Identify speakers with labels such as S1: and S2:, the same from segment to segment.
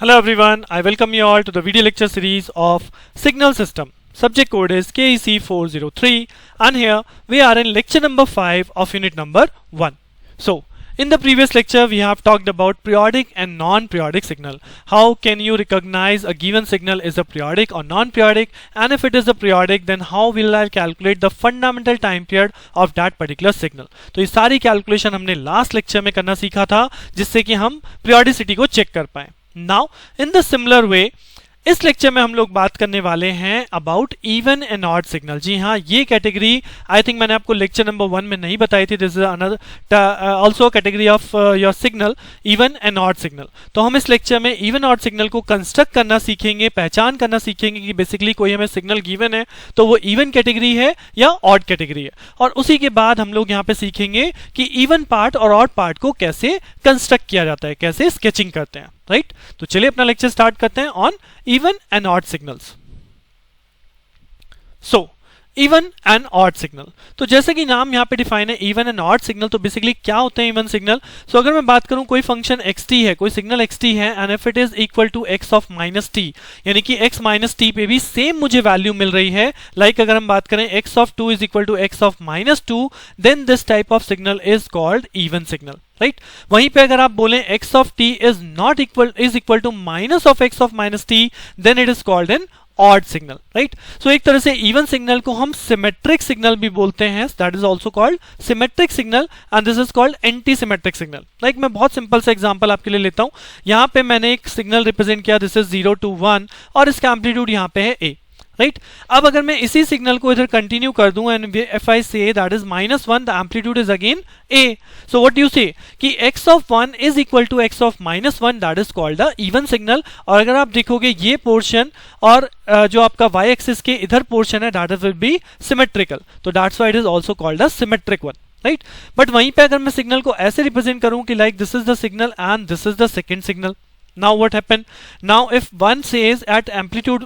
S1: Hello everyone, I welcome you all to the video lecture series of Signal System. Subject code is KEC 403 and here we are in lecture number 5 of unit number 1. So, in the previous lecture we have talked about periodic and non-periodic signal. How can you recognize a given signal is a periodic or non-periodic, and if it is a periodic then how will I calculate the fundamental time period of that particular signal. तो ये सारी calculation हमने last lecture में करना सीखा था जिससे कि हम periodicity को चेक कर पाएं. Now, in the similar way, इस लेक्चर में हम लोग बात करने वाले हैं about even and odd signal. जी हाँ, ये कैटेगरी आई थिंक मैंने आपको लेक्चर नंबर 1 में नहीं बताई थी. This is another also category of your signal, even and odd signal. तो हम इस लेक्चर में इवन ऑड सिग्नल को कंस्ट्रक्ट करना सीखेंगे, पहचान करना सीखेंगे कि बेसिकली कोई हमें सिग्नल गिवन है तो वो इवन कैटेगरी है या ऑड कैटेगरी है. और उसी के बाद हम लोग यहाँ पे सीखेंगे कि इवन पार्ट और ऑड पार्ट को कैसे कंस्ट्रक्ट किया जाता है, कैसे स्केचिंग करते हैं. राइट, तो चलिए अपना लेक्चर स्टार्ट करते हैं on even and odd signals. So even and odd signal, तो जैसे कि नाम यहाँ पे डिफाइन है इवन एंड ऑड सिग्नल, तो बेसिकली क्या होते हैं इवन सिग्नल. सो अगर मैं बात करूं कोई फंक्शन xt है, कोई सिग्नल xt है and if it is equal to x of minus t, यानी कि x माइनस टी पे भी सेम मुझे वैल्यू मिल रही है. लाइक अगर हम बात करें x of 2 is equal to x of minus 2, then this type of signal is called even signal. Right, वहीं पे अगर आप बोलें x of t is equal to minus of x of minus t, then it is called an odd signal. Right, so एक तरह से even signal को हम सिमेट्रिक सिग्नल भी बोलते हैं. That is also called symmetric signal and this is called anti symmetric signal. Like मैं बहुत सिंपल सा एग्जांपल आपके लिए लेता हूं. यहां पे मैंने एक सिग्नल रिप्रेजेंट किया, दिस इज 0 to 1 और इसका एम्पलीट्यूड यहां पे है a. राइट, अब अगर मैं इसी सिग्नल को इधर कंटिन्यू कर दूं and if I say that is -1, the amplitude is again a. So what you say कि x of 1 is equal to x of -1, that is called the even signal. और अगर आप देखोगे ये पोर्शन और जो आपका y एक्सिस के इधर पोर्शन है दैट विल बी सिमेट्रिकल, तो that's why it is also called the symmetric one. Right, but वहीं पे अगर मैं सिग्नल को ऐसे रिप्रेजेंट करूं कि like this is the signal and this is the second signal. Now what happened? Now if one says at amplitude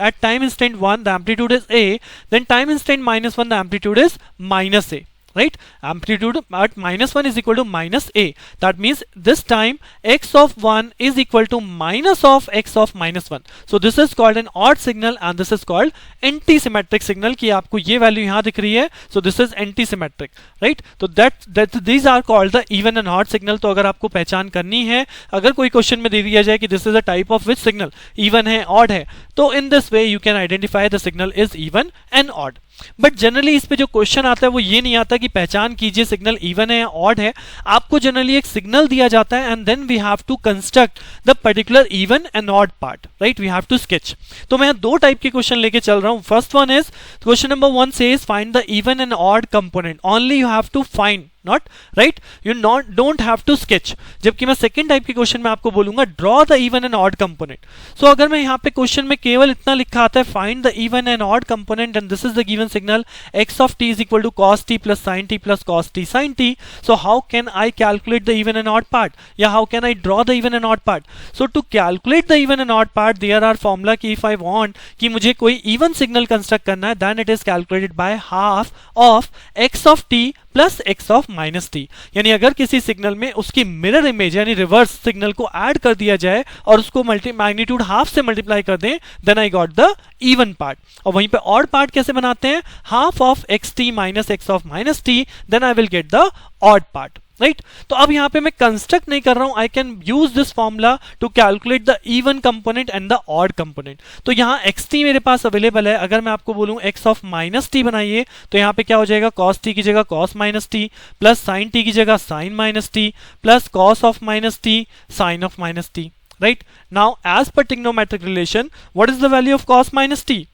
S1: at time instant 1 the amplitude is a, then time instant -1 the amplitude is -a. Right, amplitude at -1 is equal to -a. That means this time x of 1 is equal to minus of x of -1. So this is called an odd signal and this is called anti-symmetric signal. कि आपको ये value यहाँ दिख रही है, so this is anti-symmetric. Right, तो that these are called the even and odd signal. तो अगर आपको पहचान करनी है, अगर कोई क्वेश्चन में दे दिया जाए कि this is a type of which signal, even है odd है, तो in this way you can identify the signal is even and odd. But generally इस पे जो क्वेश्चन आता है वो ये नहीं आता कि पहचान कीजिए सिग्नल इवन है या ऑड है. आपको जनरली एक सिग्नल दिया जाता है and then we have to construct the particular even and odd part. Right, we have to sketch. तो मैं दो टाइप के क्वेश्चन लेके चल रहा हूं. First one is question number 1 says find the even and odd component. Only you have to find, not right, you not don't have to sketch. जबकि मैं सेकंड टाइप के क्वेश्चन में आपको बोलूंगा draw the even and odd component. So अगर मैं यहाँ पे क्वेश्चन में केवल इतना लिखा आता है find the even and odd component and this is the given signal x of t is equal to cos t plus sin t plus cos t sin t. So how can I calculate the even and odd part? Yeah, how can I draw the even and odd part? So to calculate the even and odd part, there are formula कि if I want कि मुझे कोई even signal construct करना है, then it is calculated by half of x of t plus x of minus t. यानी अगर किसी signal में उसकी मिरर इमेज यानी रिवर्स सिग्नल को ऐड कर दिया जाए और उसको मैग्नीट्यूड हाफ से मल्टीप्लाई कर दें, then I got the even part. और वहीं पे ऑड पार्ट कैसे बनाते हैं, half of x t minus x of minus t, then I will get the odd part. Right, तो अब यहां पे मैं कंस्ट्रक्ट नहीं कर रहा हूं, I can use this formula to calculate the even component and the odd component. तो यहां xt मेरे पास अवेलेबल है. अगर मैं आपको बोलूं x ऑफ माइनस टी बनाइए तो यहां पे क्या हो जाएगा, cos t की जगह cos minus t plus sin t की जगह sin minus t plus cos of minus t sin of minus t. Right, now as per trigonometric relation what is the value of cos minus t.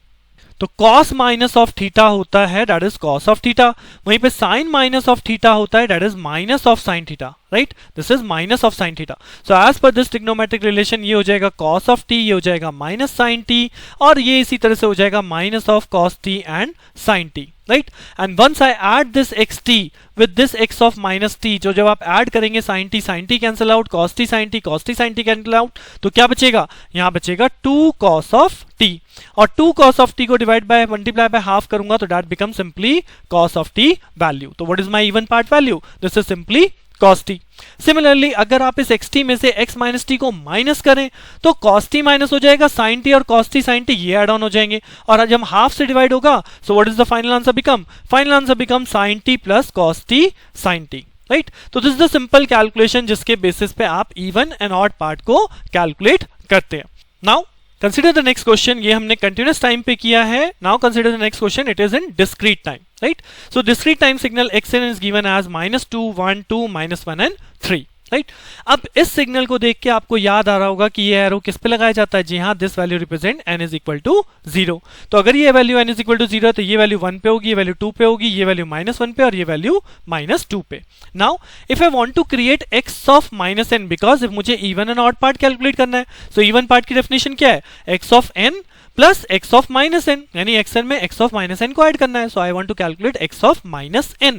S1: तो cos minus of theta होता है that is cos of theta. वहीं पे sin minus of theta होता है that is minus of sin theta. Right, this is minus of sin theta. So as per this trigonometric relation ये हो जाएगा cos of t, ये हो जाएगा माइनस sin t और ये इसी तरह से हो जाएगा minus of cos t and sin t. Right, and once I add this xt with this x of minus t, जो जब आप ऐड करेंगे sin t cancel out, cos t sin t cancel out, तो क्या बचेगा, यहां बचेगा 2 cos of t. और 2 cos ऑफ t को divide by multiply by half करूंगा तो that become simply cos of t value. तो what is my even part value, this is simply cos t। Similarly अगर आप इस xt में से x माइनस टी को माइनस करें तो cos t माइनस हो जाएगा, sin t और cos t sin t ये एड ऑन हो जाएंगे, और जब हाफ से डिवाइड होगा so what is the final answer become? Final answer become sin t plus cos t sin t, right. तो this is the simple calculation जिसके बेसिस पे आप इवन एंड ऑड पार्ट को कैलकुलेट करते हैं। Now consider the next question, ये हमने continuous time पे किया है। Now consider the next question, it is in discrete time, right. So discrete time signal xn is given as -2 1 2 -1 and 3, right. अब इस सिग्नल को देख के आपको याद आ रहा होगा कि ये एरो किस पे लगाया जाता है? जी हाँ, this value represent n is equal to 0। तो अगर ये value n is equal to 0 है तो ये वैल्यू 1 पे होगी, ये वैल्यू 2 पे होगी, ये वैल्यू -1 पे और ये वैल्यू -2 पे। Now if I want to create x of -n, because मुझे even and odd part calculate करना है, सो इवन पार्ट की डेफिनेशन क्या है? x of n plus x of -n, यानी xn में x ऑफ -n को ऐड करना है। So I want to calculate x of -n,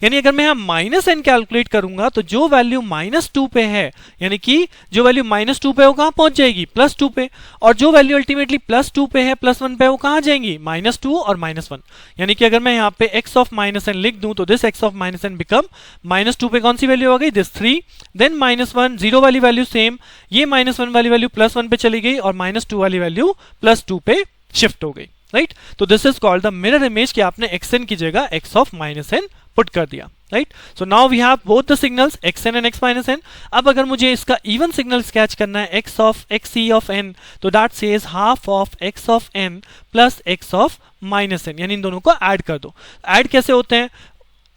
S1: यानी अगर मैं यहाँ -n कैलकुलेट करूंगा तो जो वैल्यू -2 पे है, यानी कि जो वैल्यू -2 पे है वो कहाँ पहुंच जाएगी? +2 पे, और जो वैल्यू अल्टीमेटली +2 पे है +1 पे है वो कहाँ जाएंगी? -2 और -1। यानी कि अगर मैं यहाँ पे x ऑफ -n लिख दूं तो this x of -n become -2 पे कौन सी वैल्यू आ गई? दिस 3, देन -1, 0 वाली वैल्यू सेम, ये -1 वाली वैल्यू +1 पे चली गई और -2 वाली वैल्यू +2 पे शिफ्ट हो गई, राइट। तो this is called the mirror image कि आपने xn की जगह x ऑफ -n पुट कर दिया, right. So now we have both the signals xn and x -n। अब अगर मुझे इसका इवन सिग्नल स्केच करना है xe ऑफ n, तो that says half of x of n plus x of -n, यानी इन दोनों को ऐड कर दो। ऐड कैसे होते हैं?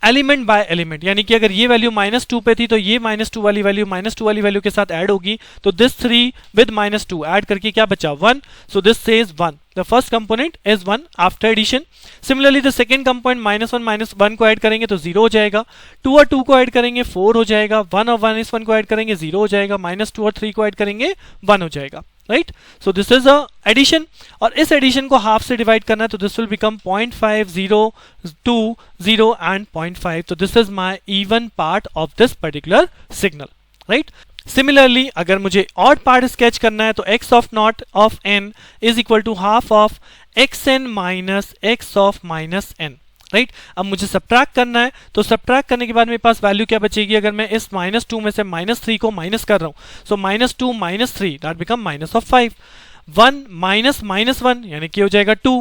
S1: एलिमेंट बाय एलिमेंट, यानी कि अगर ये वैल्यू -2 पे थी तो ये -2 वाली वैल्यू के साथ ऐड होगी, तो दिस 3 विद -2 ऐड करके क्या बचा? 1। So this says 1, the first component is 1 after addition. Similarly the second component -1 को ऐड करेंगे तो 0 हो जाएगा, 2 और 2 को ऐड करेंगे 4 हो जाएगा, 1 और 1 को ऐड करेंगे 0 हो जाएगा, -2 और 3 को ऐड करेंगे 1 हो जाएगा, right. So this is a addition, और इस एडिशन को हाफ से डिवाइड करना है तो दिस विल बिकम 0.5 0 2 0 एंड 0.5। तो this is my even part of this particular signal, right. Similarly अगर मुझे ऑड पार्ट स्केच करना है तो x of naught of n is equal to half of xn minus x of -n, right. अब मुझे subtract करना है, तो सब्ट्रैक्ट करने के बाद मेरे पास वैल्यू क्या बचेगी? अगर मैं इस -2 में से -3 को माइनस कर रहा हूं, सो -2 -3 दैट बिकम -5। 1 माइनस -1 यानी कि हो जाएगा 2,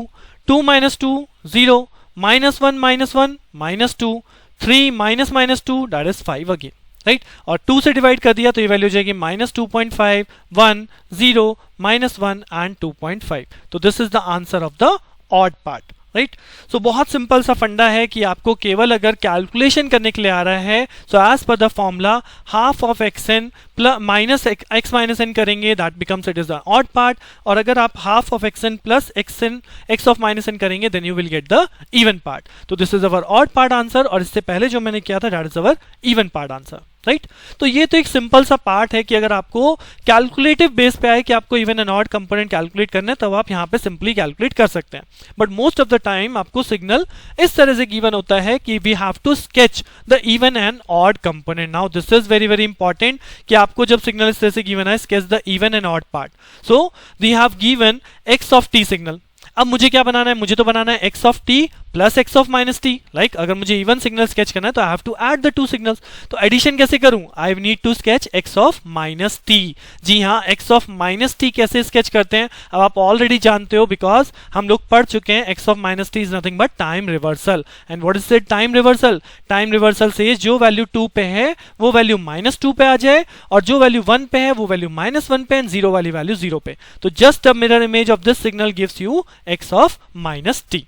S1: 2 - 2 0, -1 -1 -2, 3 -2 दैट इज 5 अगेन, राइट। और 2 से डिवाइड कर दिया तो ये वैल्यू हो जाएगी -2.5 1 0 -1 एंड 2.5। तो this is the answer of the odd part, right. So बहुत सिंपल सा फंडा है कि आपको केवल अगर कैलकुलेशन करने के लिए आ रहा है, सो एज पर the formula half of xn plus minus x -n करेंगे, that becomes it is the odd part. और अगर आप half of xn plus x of -n करेंगे then you will get the even part. तो this is our odd part answer, और इससे पहले जो मैंने किया था that is our even part answer, right. तो ये तो एक सिंपल सा पार्ट है कि अगर आपको कैलकुलेटिव बेस पे आए कि आपको even and odd component calculate करना है तब आप यहाँ पे सिंपली कैलकुलेट कर सकते हैं, but most of the time आपको सिग्नल इस तरह से गिवन होता है कि we have to sketch the even and odd component. Now this is very very important कि आपको जब सिग्नल इस तरह से गिवन है, sketch the even and odd part. So we have given x of t signal. अब मुझे क्या बनाना है? मुझे तो बनाना है x of t plus x of -t। Like अगर मुझे इवन सिग्नल स्केच करना है तो I have to add the two signals. तो एडिशन कैसे करूं? I need to sketch x of -t। जी हाँ, x ऑफ -t कैसे स्केच करते हैं अब आप ऑलरेडी जानते हो, बिकॉज हम लोग पढ़ चुके हैं x of -t is nothing but time reversal. And what is it? Time reversal. Time reversal से जो वैल्यू 2 पे है वो वैल्यू -2 पे आ जाए, और जो वैल्यू 1 पे है वो वैल्यू -1 पे, एंड 0 वाली वैल्यू 0 पे। तो just a mirror image of this signal gives you x of -t।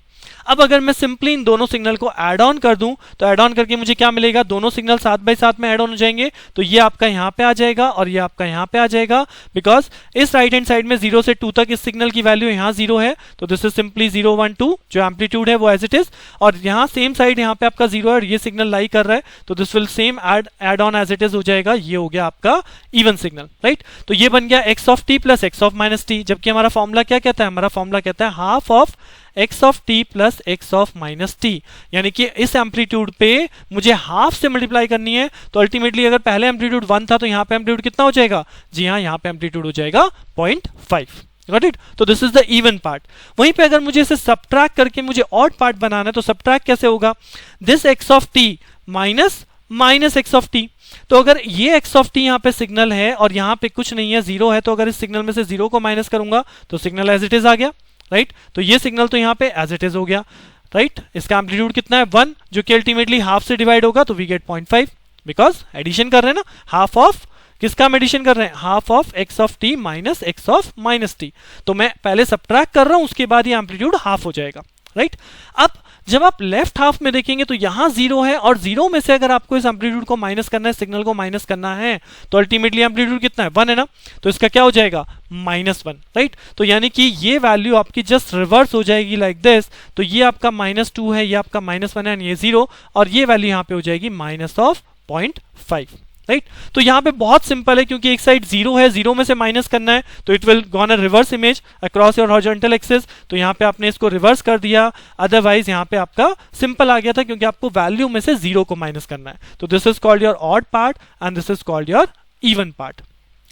S1: अब अगर मैं सिंपली इन दोनों सिग्नल को ऐड ऑन कर दूं तो ऐड ऑन करके मुझे क्या मिलेगा? दोनों सिग्नल साथ बाय साथ में ऐड ऑन हो जाएंगे, तो ये आपका यहां पे आ जाएगा और ये आपका यहां पे आ जाएगा, बिकॉज इस राइट हैंड साइड में 0 से 2 तक इस सिग्नल की वैल्यू यहां 0 है, तो दिस इज सिंपली 0 1 2, जो एम्पलीट्यूड है वो एज इट इज, और यहां सेम साइड यहां पे आपका 0 है और ये सिग्नल लाई कर रहा है, तो this will same add on as it is हो जाएगा। ये हो गया आपका इवन सिग्नल, राइट। तो ये बन गया x of t plus x of -t, जबकि हमारा फॉर्मूला क्या कहता है? हमारा फॉर्मूला कहता है half of x of t plus x of -t, यानी कि इस एम्पलीट्यूड पे मुझे हाफ से मल्टीप्लाई करनी है, तो अल्टीमेटली अगर पहले एम्पलीट्यूड 1 था तो यहाँ पे एम्पलीट्यूड कितना हो जाएगा? जी हाँ, यहाँ पे एम्पलीट्यूड हो जाएगा 0.5। Got it? तो this is the even part. वहीं पे अगर मुझे इसे सब्ट्रैक्ट करके मुझे ऑड पार्ट बनाना है तो सब्ट्रैक्ट कैसे होगा? This x of t minus minus x of T. तो अगर ये एक्स ऑफ टी यहाँ पे सिग्नल है और यहाँ पे कुछ नहीं है, जीरो है, तो अगर इस सिग्नल में से जीरो को माइनस करूंगा तो सिग्नल एज इट इज आ गया, राइट। तो ये सिग्नल तो यहाँ पे एज इट इज हो गया, राइट। इसका एम्पलीट्यूड कितना है 1, जो कि अल्टीमेटली हाफ से डिवाइड होगा, तो वी गेट 0.5, बिकॉज एडिशन कर रहे हैं ना, हाफ ऑफ किसका हम एडिशन कर रहे हैं, half of x of T minus x of minus t. तो मैं पहले सबट्रैक्ट कर रहा हूं, उसके बाद ये एम्पलीट्यूड हाफ हो जाएगा, राइट। अब जब आप लेफ्ट हाफ में देखेंगे तो यहां जीरो है, और जीरो में से अगर आपको इस एम्पलीट्यूड को माइनस करना है, सिग्नल को माइनस करना है, तो अल्टीमेटली एम्पलीट्यूड कितना है 1 है ना, तो इसका क्या हो जाएगा -1, राइट। तो यानी कि ये वैल्यू आपकी जस्ट रिवर्स हो जाएगी लाइक दिस। तो ये आपका -2 है, ये आपका -1 है, ये 0, और ये वैल्यू यहां पे हो जाएगी -0.5, राइट। तो यहां पे बहुत सिंपल है, क्योंकि एक साइड 0 है, 0 में से माइनस करना है, तो it will gone a reverse image across your horizontal axis. तो यहां पे आपने इसको रिवर्स कर दिया, अदरवाइज यहां पे आपका सिंपल आ गया था, क्योंकि आपको वैल्यू में से 0 को माइनस करना है। तो this is called your odd part and this is called your even part.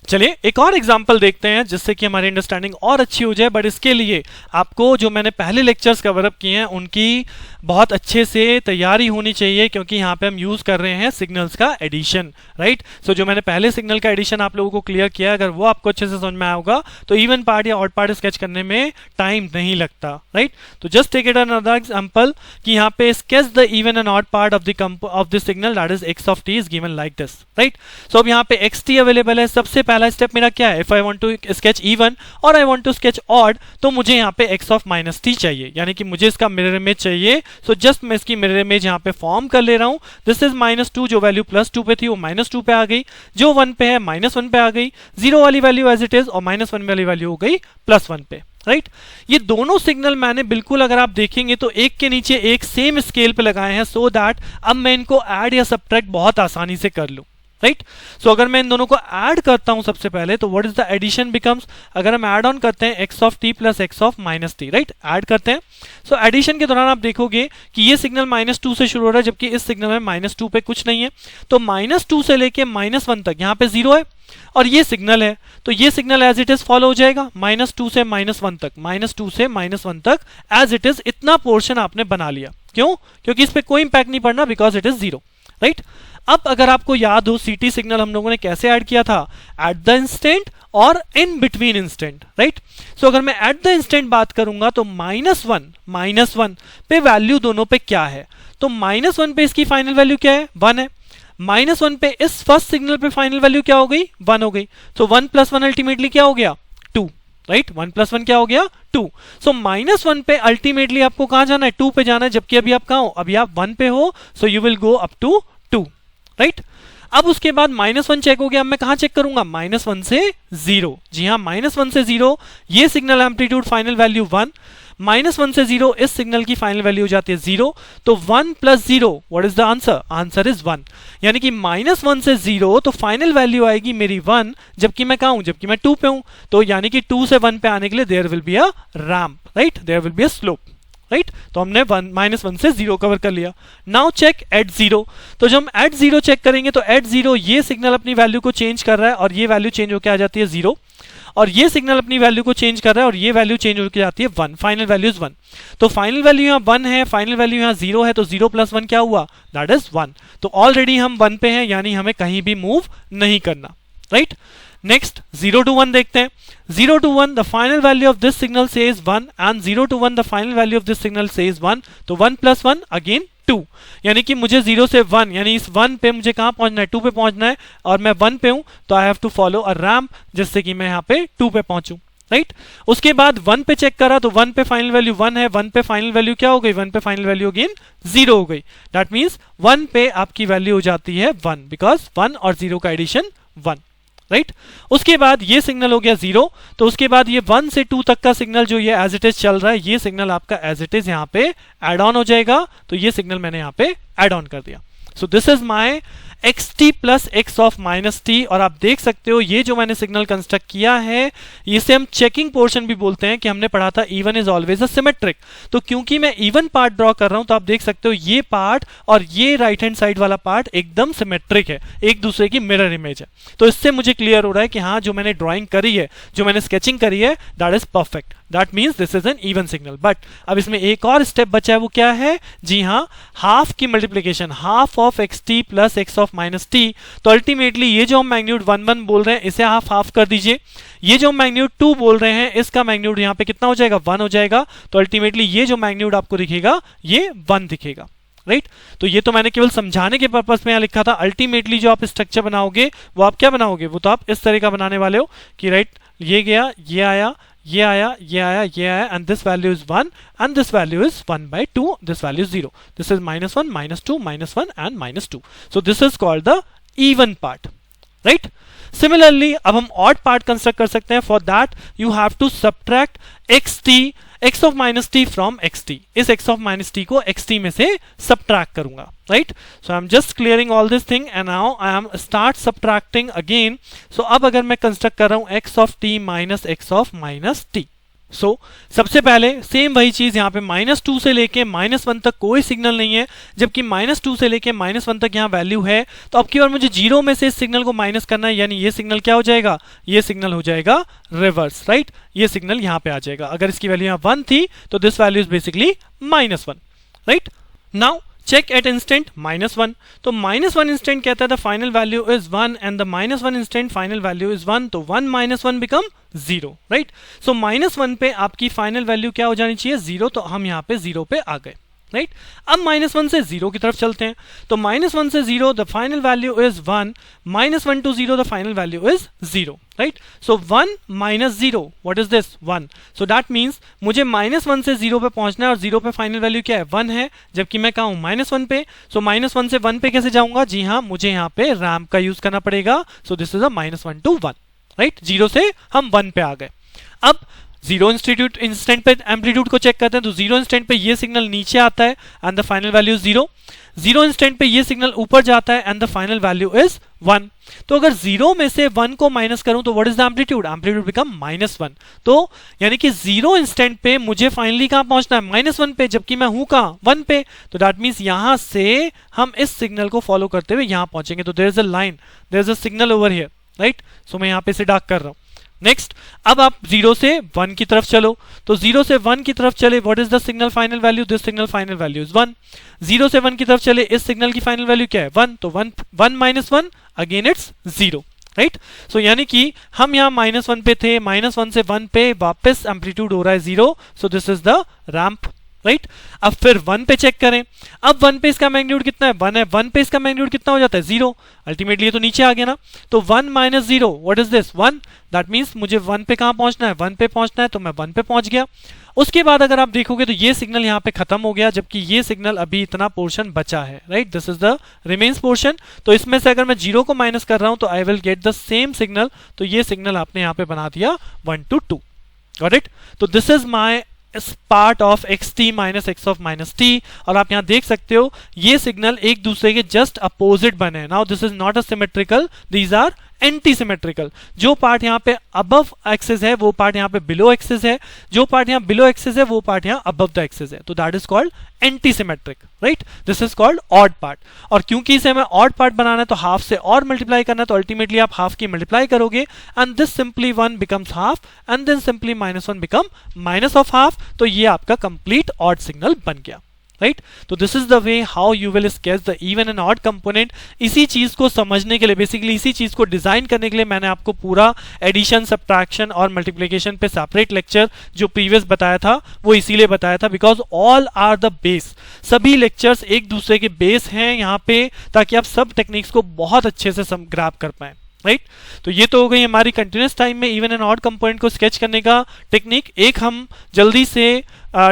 S1: चलिए एक और एग्जांपल देखते हैं, जिससे कि हमारी अंडरस्टैंडिंग और अच्छी हो जाए। बट इसके लिए आपको जो मैंने पहले लेक्चर्स कवर अप किए हैं उनकी बहुत अच्छे से तैयारी होनी चाहिए, क्योंकि यहाँ पे हम यूज कर रहे हैं सिग्नल्स का एडिशन, राइट। सो जो मैंने पहले सिग्नल का एडिशन आप लोगों को क्लियर किया, अगर वो आपको अच्छे से समझ में आया होगा तो इवन पार्ट या ऑड पार्ट स्केच करने में टाइम नहीं लगता, राइट। तो just take it another example कि यहाँ पे sketch the even and odd part of the signal, that is x of t is given like this, right. So अब यहाँ पे एक्स टी अवेलेबल है। सबसे पहला स्टेप मेरा क्या है, if I want to sketch even और I want to sketch odd, तो मुझे यहाँ पे एक्स ऑफ माइनस टी चाहिए, यानी कि मुझे इसका मिरर इमेज चाहिए। सो जस्ट मैं इसकी मिरर इमेज यहाँ पे फॉर्म कर ले रहा हूँ। दिस इज -2, जो वैल्यू +2 पे थी वो -2 पे आ गई, जो 1 पे है -1 पे आ गई, 0 वाली वैल्यू एज इट इज, और -1 वाली वैल्यू हो गई +1 पे, राइट। ये दोनों सिग्नल मैंने बिल्कुल, अगर आप देखेंगे तो एक के नीचे एक सेम स्केल पे लगाए हैं, सो दैट अब मैं इनको ऐड या सब्ट्रैक्ट बहुत आसानी से कर लूं, राइट। सो अगर मैं इन दोनों को ऐड करता हूं सबसे पहले, तो what is the addition becomes, अगर हम ऐड ऑन करते हैं x of t plus x of minus t, right, add करते हैं। सो एडिशन के दौरान आप देखोगे कि ये सिग्नल -2 से शुरू हो रहा है, जबकि इस सिग्नल में -2 पे कुछ नहीं है। तो -2 से लेके -1 तक यहाँ पे 0 है, और ये सिग्नल है, तो ये signal as it is follow हो जाएगा -2 से -1 तक, -2 से -1 तक एज इट इज। इतना पोर्शन आपने बना लिया, क्यों, क्योंकि इस पे कोई इंपैक्ट नहीं पड़ना, बिकॉज इट इज 0, राइट। अब अगर आपको याद हो सीटी सिग्नल हम लोगों ने कैसे ऐड किया था, एट द इंस्टेंट और इन बिटवीन इंस्टेंट, राइट। सो अगर मैं एट द इंस्टेंट बात करूंगा तो -1 पे वैल्यू दोनों पे क्या है, तो -1 पे इसकी फाइनल वैल्यू क्या है, 1 है। -1 पे इस फर्स्ट सिग्नल पे फाइनल वैल्यू क्या हो गई, 1 हो गई। तो 1 + 1 अल्टीमेटली क्या हो गया, 2, राइट। 1 + 1 क्या हो गया, 2। सो -1 पे अल्टीमेटली आपको कहां जाना है, 2 पे जाना है, जबकि अभी आप कहां हो, अभी आप 1 पे हो। So you will go up to 2, right. अब उसके बाद -1 चेक हो गया, अब मैं कहां चेक करूंगा, -1 से 0। जी हां, -1 से 0, ये सिग्नल एम्पलीट्यूड फाइनल वैल्यू 1, -1 से 0 इस सिग्नल की फाइनल वैल्यू हो जाती है 0। तो 1 + 0, what is the answer, answer is 1। यानी कि -1 से 0 तो फाइनल वैल्यू आएगी मेरी 1, जबकि मैं कहां हूं, जबकि मैं 2 पे हूं। तो यानी कि 2 से 1 पे आने के लिए there will be a ramp, right, there will be a slope, right. तो हमने -1 से 0 कवर कर लिया। नाउ चेक एट 0, तो जब हम एट 0 चेक करेंगे तो एट 0 ये सिग्नल अपनी वैल्यू को चेंज कर रहा है, और ये वैल्यू चेंज होकर आ जाती है 0, और ये सिग्नल अपनी वैल्यू को चेंज कर रहा है, और ये वैल्यू चेंज होकर जाती है 1, फाइनल वैल्यू इज 1। तो फाइनल वैल्यू यहाँ 1 है, फाइनल वैल्यू यहाँ 0 है, तो 0 + 1 क्या हुआ, दैट इज 1। तो ऑलरेडी हम 1 पे हैं, यानी हमें कहीं भी मूव नहीं करना, राइट। नेक्स्ट 0 to 1 देखते हैं। 0 to 1 the final value of this signal says 1 and 0 to 1 the final value of this signal says 1। तो 1 + 1 again 2, यानी कि मुझे 0 से 1, यानी इस 1 पे मुझे कहां पहुंचना है, 2 पे पहुंचना है, और मैं 1 पे हूं, तो I have to follow a ramp, जिससे कि मैं यहाँ पे 2 पे पहुंचूं, राइट। उसके बाद 1 पे चेक करा, तो 1 पे फाइनल वैल्यू 1 है, 1 पे फाइनल वैल्यू क्या हो गई, 1 पे फाइनल वैल्यू अगेन 0 हो गई। दैट मीन्स 1 पे आपकी वैल्यू हो जाती है 1, बिकॉज 1 और 0 का एडिशन 1, राइट। उसके बाद ये सिग्नल हो गया 0, तो उसके बाद ये 1 से 2 तक का सिग्नल जो ये एज इट इज चल रहा है, ये सिग्नल आपका एज इट इज यहाँ पे एड ऑन हो जाएगा। तो ये सिग्नल मैंने यहाँ पे एड ऑन कर दिया। सो this is my x T plus x of minus T, और आप देख सकते हो ये जो मैंने सिग्नल कंस्ट्रक्ट किया है इसे हम चेकिंग पोर्शन भी बोलते हैं, कि हमने पढ़ा था even is always a symmetric. तो क्योंकि मैं इवन पार्ट ड्रॉ कर रहा हूं तो आप देख सकते हो ये पार्ट और ये राइट हैंड साइड वाला पार्ट एकदम सिमेट्रिक है, एक दूसरे की मिरर इमेज है। तो इससे मुझे क्लियर हो रहा है कि हाँ जो मैंने ड्राइंग करी है, जो मैंने स्केचिंग करी है, that is perfect, that means this is an even signal. But अब इसमें एक और स्टेप बचा है, वो क्या है? जी हाँ, हाफ की multiplication, half of x T plus x of minus t. तो अल्टीमेटली ये जो हम मैग्नीट्यूड 1 1 बोल रहे हैं इसे हाफ हाफ कर दीजिए, ये जो मैग्नीट्यूड 2 बोल रहे हैं इसका मैग्नीट्यूड यहाँ पे कितना हो जाएगा? 1 हो जाएगा। तो अल्टीमेटली ये जो मैग्नीट्यूड आपको दिखेगा ये 1 दिखेगा, राइट? तो ये तो मैंने केवल समझाने के पर्पस में यहाँ लिखा था। अल्टीमेटली जो आप स्ट्रक्चर बनाओगे वो आप क्या बनाओगे? वो तो आप इस तरह का बनाने वाले हो कि राइट ये गया, ये आया, ये आया, ये आया, ये आया, and this value is 1 and this value is 1/2, this value is 0, this is -1 -2 -1 and -2। So this is called the even part, right? Similarly अब हम ऑड पार्ट कंस्ट्रक्ट कर सकते हैं। For that you have to subtract x of minus t from xt। इस x of minus t को xt में से subtract करूंगा, right? So I am just clearing all this thing and now I am start subtracting again. So अब अगर मैं construct कर रहा हूं x of t minus x of minus t, so सबसे पहले सेम वही चीज यहाँ पे -2 से लेके -1 तक कोई सिग्नल नहीं है, जबकि -2 से लेके -1 तक यहाँ वैल्यू है। तो अब की बार मुझे 0 में से इस सिग्नल को माइनस करना है, यानी ये सिग्नल क्या हो जाएगा? ये सिग्नल हो जाएगा रिवर्स, राइट? ये सिग्नल यहाँ पे आ जाएगा। अगर इसकी वैल्यू यहाँ 1 थी तो this value is basically -1, right? Now check at instant -1। तो -1 instant कहता है the final value is 1 and the -1 instant final value is 1, तो 1 -1 become 0, right? so -1 पे आपकी फाइनल वैल्यू क्या हो जानी चाहिए? 0। तो हम यहाँ पे 0 पे आ गए, राइट? अब -1 से 0 की तरफ चलते हैं। तो -1 से 0 the final value is 1, -1 to 0 the final value is 0, right? So 1 minus 0, what is this? 1। So that means मुझे -1 से 0 पे पहुंचना है और 0 पे फाइनल वैल्यू क्या है? 1 है, जबकि मैं कहा हूं -1 पे। सो -1 से 1 पे कैसे जाऊंगा? जी हाँ, मुझे यहाँ पे रैम्प का यूज करना पड़ेगा। सो this is a -1 to 1, right? 0 से हम 1 पे आ गए। अब 0 इंस्टेंट पे एम्पलीट्यूड को चेक करते हैं। तो 0 इंस्टेंट पे ये सिग्नल नीचे आता है and the final value is 0। 0 instant पे ये सिग्नल ऊपर जाता है and the final value is 1। तो अगर 0 में से 1 को माइनस करूं तो what is the amplitude? Amplitude become -1। तो यानी कि 0 इंस्टेंट पे मुझे फाइनली कहां पहुंचना है? -1 पे, जबकि मैं हूं कहां? 1 पे। तो दैट मीन्स यहां से हम इस सिग्नल को फॉलो करते हुए यहां पहुंचेंगे। तो there is a line, there is a signal over here, right? So मैं यहां पे इसे डार्क कर रहा हूं। नेक्स्ट, अब आप 0 से 1 की तरफ चलो। तो 0 से 1 की तरफ चले, what is the signal final value? This signal final value is 1। 0 से 1 की तरफ चले, इस सिग्नल की फाइनल वैल्यू क्या है? 1। तो 1 minus 1 अगेन इट्स 0, राइट? सो यानी कि हम यहाँ -1 पे थे, -1 से 1 पे वापस एम्पलीट्यूड हो रहा है 0। सो this is the ramp, right? अब फिर 1 पे चेक करें। अब 1 पे इसका मैग्नीट्यूड कितना है? 1 है। 1 पे इसका मैग्नीट्यूड कितना हो जाता है? 0। अल्टीमेटली ये तो नीचे आ गया ना। तो 1 minus 0, what is this? 1। That means मुझे 1 पे कहां पहुंचना है? 1 पे पहुंचना है। तो मैं 1 पे पहुंच गया। उसके बाद अगर आप देखोगे तो ये सिग्नल यहाँ पे खत्म हो गया, जबकि ये सिग्नल अभी इतना पोर्शन बचा है, right? This is the remains portion. तो इसमें से अगर मैं 0 को माइनस कर रहा हूं तो आई will get the same signal. तो ये सिग्नल आपने यहाँ पे बना दिया 1 to 2, गॉट इट? तो this is my part of xt minus x of minus t। और आप यहां देख सकते हो ये सिग्नल एक दूसरे के जस्ट अपोजिट बने। Now this is not a symmetrical, these are anti symmetrical. जो पार्ट यहाँ पे अबव एक्सिस है वो पार्ट यहाँ पे बिलो एक्सिस है, जो पार्ट यहाँ बिलो एक्सिस है वो पार्ट यहाँ अबव द एक्सिस है। तो that is called anti symmetric, right? This is called odd part. और क्योंकि इसे हमें ऑड पार्ट बनाना है तो हाफ से और मल्टीप्लाई करना है, तो अल्टीमेटली आप हाफ की मल्टीप्लाई करोगे and this simply 1 becomes half and then simply -1 become minus of half. तो ये आपका कंप्लीट ऑड सिग्नल बन गया, राइट? तो this is the way how you will sketch the even and odd component. इसी चीज को समझने के लिए, बेसिकली इसी चीज को डिजाइन करने के लिए मैंने आपको पूरा एडिशन, सब्ट्रैक्शन और मल्टीप्लिकेशन पे सेपरेट लेक्चर जो प्रीवियस बताया था वो इसीलिए बताया था, because all are the base. सभी लेक्चर्स एक दूसरे के बेस हैं यहाँ पे, ताकि आप सब टेक्निक्स को बहुत अच्छे से ग्रैब कर पाए, राइट तो ये तो हो गई हमारी कंटिन्यूस टाइम में इवन एंड ऑड कंपोनेंट को स्केच करने का टेक्निक। एक हम जल्दी से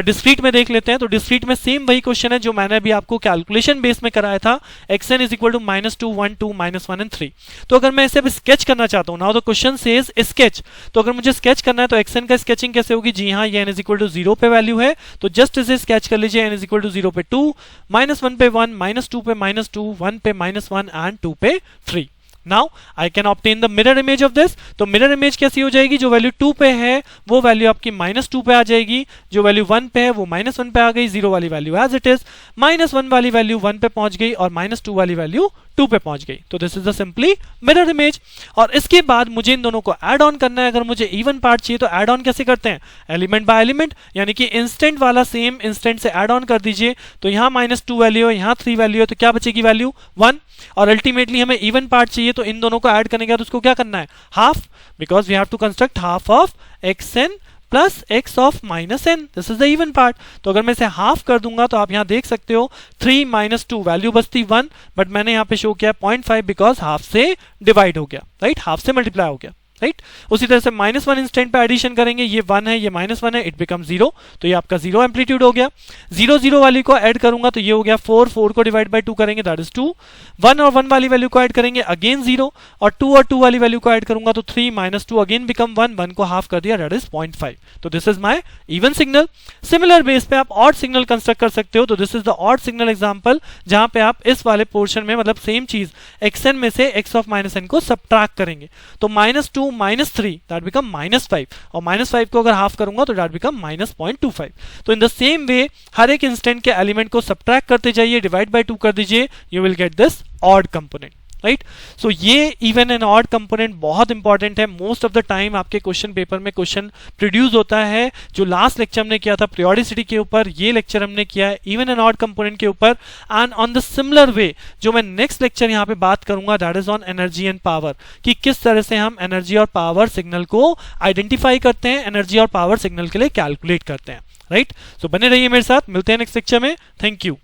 S1: डिस्क्रीट में देख लेते हैं। तो डिस्क्रीट में सेम वही क्वेश्चन है जो मैंने अभी आपको कैलकुलेशन बेस में कराया था, xn is equal to -2 1 2 -1 and 3। तो अगर मैं इसे अब स्केच करना चाहता हूं, now the question says sketch, तो अगर मुझे स्केच करना है तो xn का स्केचिंग कैसे होगी? जी हाँ, ये n इज इक्वल टू 0 पे वैल्यू है तो जस्ट इसे स्केच कर लीजिए। n इज इक्वल टू 0 पे 2, -1 पे 1, -2 पे -2, 1 पे -1 एंड 2 पे 3। Now I can obtain the mirror image of this. तो मिरर इमेज कैसी हो जाएगी? जो वैल्यू 2 पे है वो वैल्यू आपकी -2 पे आ जाएगी, जो वैल्यू 1 पे है वो -1 पे आ गई, 0 वाली वैल्यू एज इट इज, -1 वाली वैल्यू 1 पे पहुंच गई और -2 वाली वैल्यू 2 पे पहुंच गई। तो this is the simply mirror image. और इसके बाद मुझे इन दोनों को ऐड ऑन करना है। अगर मुझे इवन पार्ट चाहिए तो ऐड ऑन कैसे करते हैं? एलिमेंट बाय एलिमेंट, यानी कि इंस्टेंट वाला सेम इंस्टेंट से ऐड ऑन कर दीजिए। तो यहां -2 वैल्यू है, यहां 3 वैल्यू है, तो क्या बचेगी वैल्यू? 1। और अल्टीमेटली हमें इवन पार्ट चाहिए तो इन दोनों को ऐड करने के बाद उसको क्या करना है? Half, because we have to construct half of xn plus x of -n, this is the even part. तो अगर मैं इसे हाफ कर दूंगा तो आप यहां देख सकते हो 3 - 2 वैल्यू बचती 1, बट मैंने यहां पे शो किया 0.5 बिकॉज हाफ से डिवाइड हो गया, राइट, हाफ से मल्टीप्लाई हो गया, राइट। उसी तरह से -1 इंस्टेंट पे एडिशन करेंगे, ये 1 है ये -1 है, इट बिकम 0, तो ये आपका 0 एम्पलीट्यूड हो गया। 0 0 वाली को ऐड करूंगा तो ये हो गया 4, 4 को डिवाइड बाय 2 करेंगे दैट इज 2, 1 और 1 वाली वैल्यू को ऐड करेंगे अगेन 0, और 2 वाली वैल्यू को ऐड करूंगा तो 3 - 2 अगेन बिकम 1, 1 को हाफ कर दिया दैट इज 0.5। तो this is my even signal. Similar base पे आप ऑड सिग्नल कंस्ट्रक्ट कर सकते हो। तो this is the odd signal example, जहां पे आप इस वाले पोर्शन में मतलब सेम चीज xn में से x ऑफ -n को सब्ट्रैक्ट करेंगे। तो -2 -3 दैट बिकम -5, और -5 को अगर हाफ करूंगा तो दैट बिकम -0.25। तो इन द सेम वे हर एक इंस्टेंट के एलिमेंट को सब्ट्रैक्ट करते जाइए, डिवाइड बाय 2 कर दीजिए, you will get this odd component, right. So ये इवन एंड ऑड कंपोनेंट बहुत इंपॉर्टेंट है। मोस्ट ऑफ द टाइम आपके क्वेश्चन पेपर में क्वेश्चन प्रोड्यूस होता है। जो लास्ट लेक्चर हमने किया था पीरियोडिसिटी के ऊपर, ये लेक्चर हमने किया है इवन एंड ऑड कंपोनेंट के ऊपर। And on the similar way जो मैं नेक्स्ट लेक्चर यहाँ पे बात करूंगा that is on energy and power, कि किस तरह से हम एनर्जी और पावर सिग्नल को आइडेंटिफाई करते हैं, एनर्जी और पावर सिग्नल के लिए कैलकुलेट करते हैं, राइट। सो बने रहिए मेरे साथ, मिलते हैं नेक्स्ट लेक्चर में। Thank you.